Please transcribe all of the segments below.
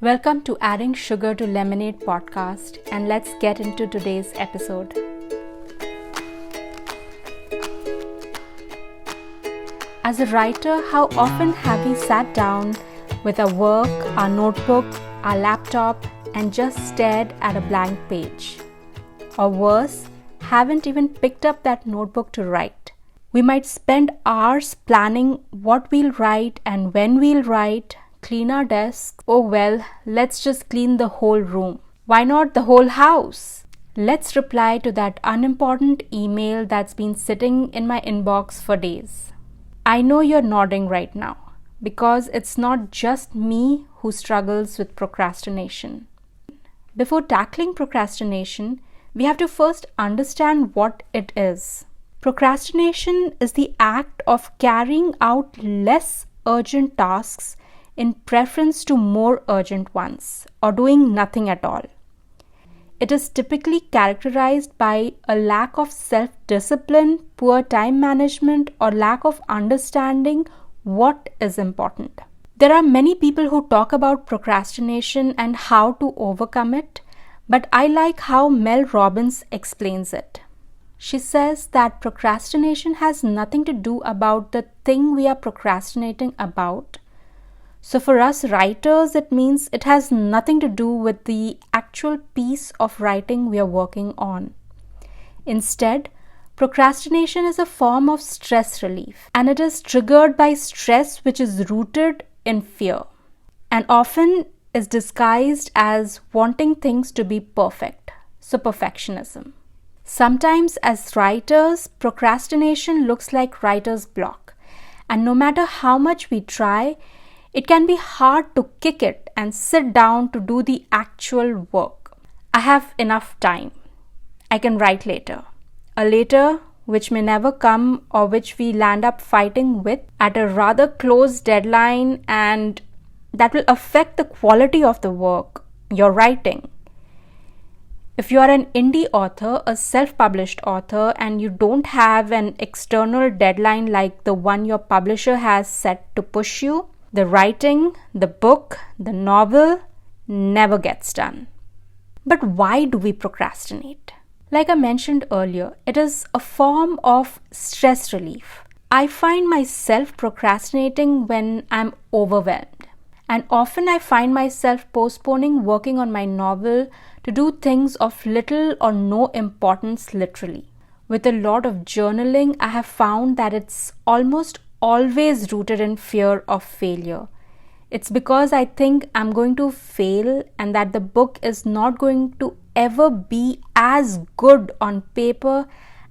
Welcome to Adding Sugar to Lemonade podcast, and let's get into today's episode. As a writer, how often have we sat down with our work, our notebook, our laptop, and just stared at a blank page? Or worse, haven't even picked up that notebook to write. We might spend hours planning what we'll write and when we'll write, clean our desk. Oh well, let's just clean the whole room. Why not the whole house? Let's reply to that unimportant email that's been sitting in my inbox for days. I know you're nodding right now because it's not just me who struggles with procrastination. Before tackling procrastination, we have to first understand what it is. Procrastination is the act of carrying out less urgent tasks in preference to more urgent ones, or doing nothing at all. It is typically characterized by a lack of self-discipline, poor time management, or lack of understanding what is important. There are many people who talk about procrastination and how to overcome it, but I like how Mel Robbins explains it. She says that procrastination has nothing to do about the thing we are procrastinating about. So for us writers, it means it has nothing to do with the actual piece of writing we are working on. Instead, procrastination is a form of stress relief, and it is triggered by stress which is rooted in fear and often is disguised as wanting things to be perfect. So perfectionism. Sometimes as writers, procrastination looks like writer's block, and no matter how much we try, it can be hard to kick it and sit down to do the actual work. I have enough time. I can write later. A later which may never come, or which we land up fighting with at a rather close deadline, and that will affect the quality of the work you're writing. If you are an indie author, a self-published author, and you don't have an external deadline like the one your publisher has set to push you, the writing, the book, the novel never gets done. But why do we procrastinate? Like I mentioned earlier, it is a form of stress relief. I find myself procrastinating when I'm overwhelmed. And often I find myself postponing working on my novel to do things of little or no importance literally. With a lot of journaling, I have found that it's almost always rooted in fear of failure. It's because I think I'm going to fail and that the book is not going to ever be as good on paper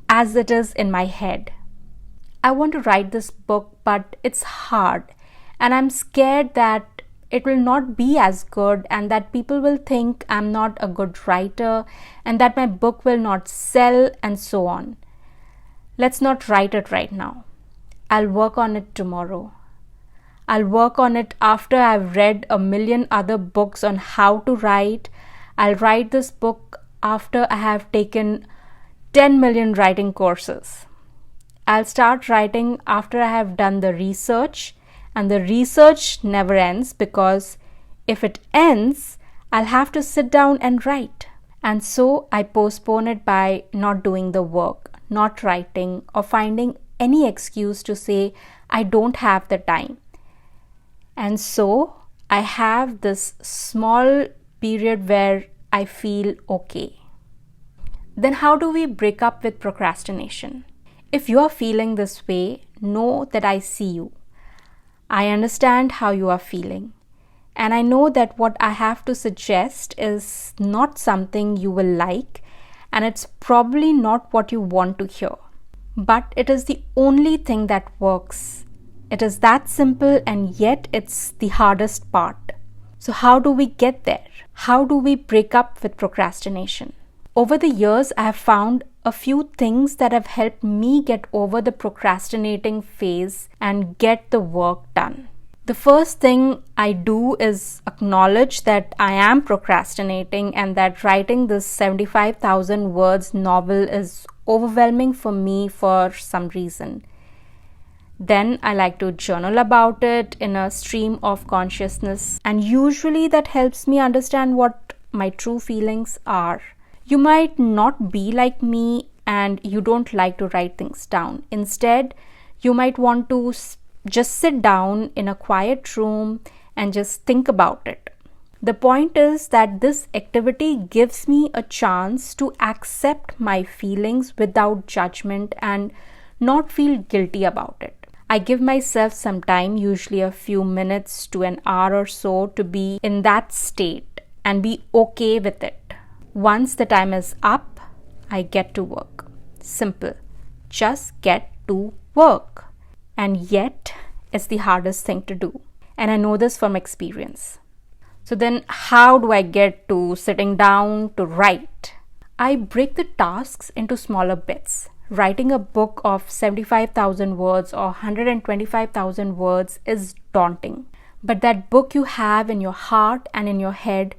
as it is in my head. I want to write this book, but it's hard, and I'm scared that it will not be as good and that people will think I'm not a good writer and that my book will not sell and so on. Let's not write it right now. I'll work on it tomorrow. I'll work on it after I've read a million other books on how to write. I'll write this book after I have taken 10 million writing courses. I'll start writing after I have done the research, and the research never ends because if it ends, I'll have to sit down and write. And so I postpone it by not doing the work, not writing, or finding any excuse to say I don't have the time. And so I have this small period where I feel okay. Then how do we break up with procrastination? If you are feeling this way, know that I see you. I understand how you are feeling. And I know that what I have to suggest is not something you will like, and it's probably not what you want to hear. But it is the only thing that works. It is that simple, and yet it's the hardest part. So how do we get there? How do we break up with procrastination? Over the years, I have found a few things that have helped me get over the procrastinating phase and get the work done. The first thing I do is acknowledge that I am procrastinating and that writing this 75,000 words novel is overwhelming for me for some reason. Then I like to journal about it in a stream of consciousness, and usually that helps me understand what my true feelings are. You might not be like me and you don't like to write things down. Instead, you might want to just sit down in a quiet room and just think about it. The point is that this activity gives me a chance to accept my feelings without judgment and not feel guilty about it. I give myself some time, usually a few minutes to an hour or so, to be in that state and be okay with it. Once the time is up, I get to work. Simple. Just get to work. And yet, it's the hardest thing to do. And I know this from experience. So then, how do I get to sitting down to write? I break the tasks into smaller bits. Writing a book of 75,000 words or 125,000 words is daunting. But that book you have in your heart and in your head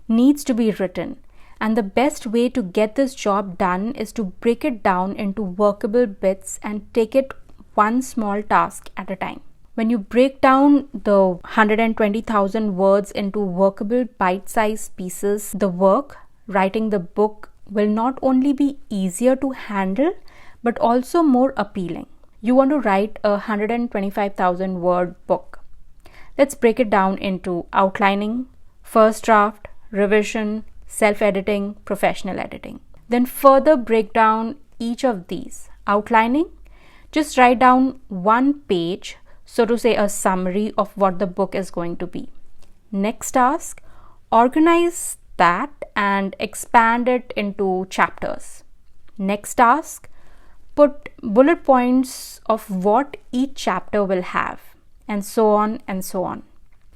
needs to be written. And the best way to get this job done is to break it down into workable bits and take it one small task at a time. When you break down the 120,000 words into workable bite-sized pieces, the work, writing the book, will not only be easier to handle, but also more appealing. You want to write a 125,000 word book. Let's break it down into outlining, first draft, revision, self-editing, professional editing. Then further break down each of these. Outlining, just write down one page, so to say a summary of what the book is going to be. Next task, organize that and expand it into chapters. Next task, put bullet points of what each chapter will have, and so on and so on.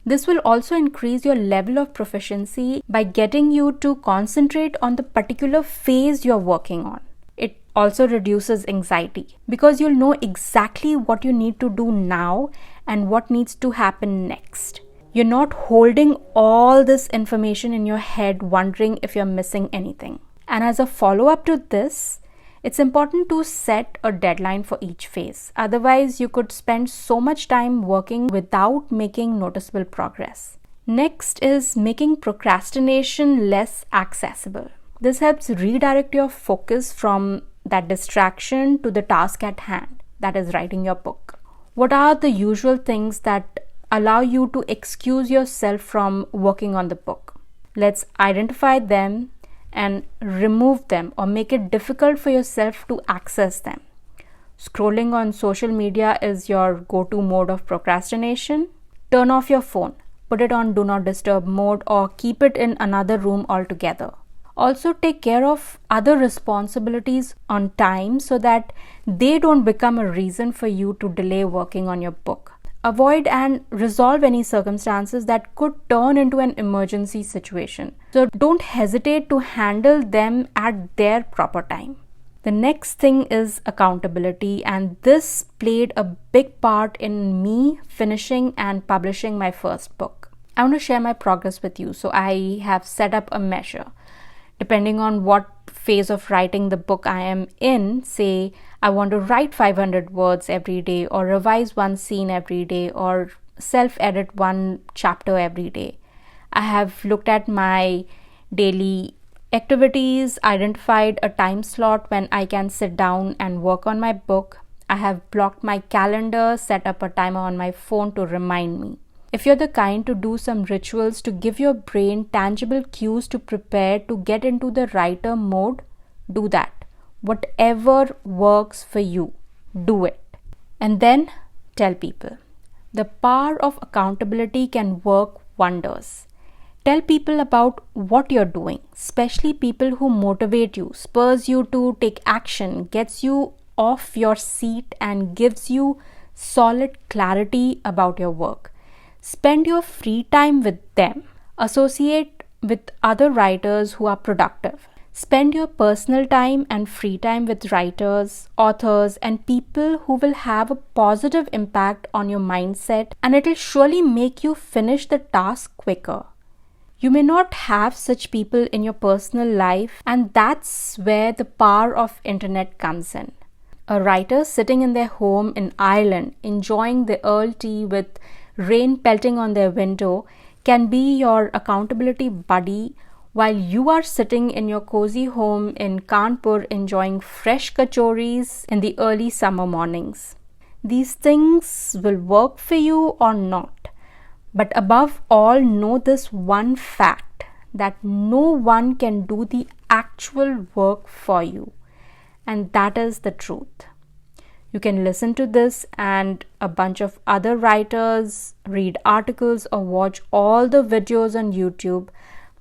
This will also increase your level of proficiency by getting you to concentrate on the particular phase you're working on. It also reduces anxiety because you'll know exactly what you need to do now and what needs to happen next. You're not holding all this information in your head wondering if you're missing anything. And as a follow-up to this, it's important to set a deadline for each phase. Otherwise, you could spend so much time working without making noticeable progress. Next is making procrastination less accessible. This helps redirect your focus from that distraction to the task at hand, that is writing your book. What are the usual things that allow you to excuse yourself from working on the book? Let's identify them and remove them or make it difficult for yourself to access them. Scrolling on social media is your go-to mode of procrastination. Turn off your phone, put it on do not disturb mode, or keep it in another room altogether. Also take care of other responsibilities on time so that they don't become a reason for you to delay working on your book. Avoid and resolve any circumstances that could turn into an emergency situation. So don't hesitate to handle them at their proper time. The next thing is accountability, and this played a big part in me finishing and publishing my first book. I want to share my progress with you, so I have set up a measure. Depending on what phase of writing the book I am in, say I want to write 500 words every day, or revise one scene every day, or self-edit one chapter every day. I have looked at my daily activities, identified a time slot when I can sit down and work on my book. I have blocked my calendar, set up a timer on my phone to remind me. If you're the kind to do some rituals to give your brain tangible cues to prepare to get into the writer mode, do that. Whatever works for you, do it. And then tell people. The power of accountability can work wonders. Tell people about what you're doing, especially people who motivate you, spurs you to take action, gets you off your seat, and gives you solid clarity about your work. Spend your free time with them. Associate with other writers who are productive. Spend your personal time and free time with writers, authors, and people who will have a positive impact on your mindset, and it will surely make you finish the task quicker. You may not have such people in your personal life, and that's where the power of internet comes in. A writer sitting in their home in Ireland, enjoying the Earl tea with rain pelting on their window, can be your accountability buddy while you are sitting in your cozy home in Kanpur enjoying fresh kachoris in the early summer mornings. These things will work for you or not. But above all, know this one fact, that no one can do the actual work for you. And that is the truth. You can listen to this and a bunch of other writers, read articles, or watch all the videos on YouTube.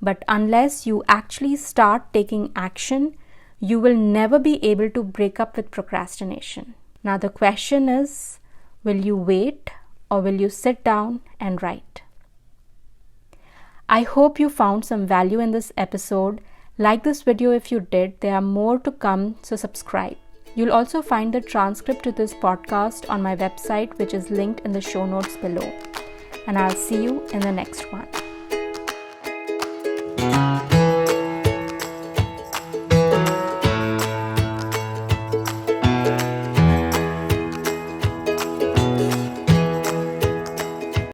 But unless you actually start taking action, you will never be able to break up with procrastination. Now, the question is, will you wait or will you sit down and write? I hope you found some value in this episode. Like this video if you did. There are more to come, so subscribe. You'll also find the transcript to this podcast on my website, which is linked in the show notes below. And I'll see you in the next one.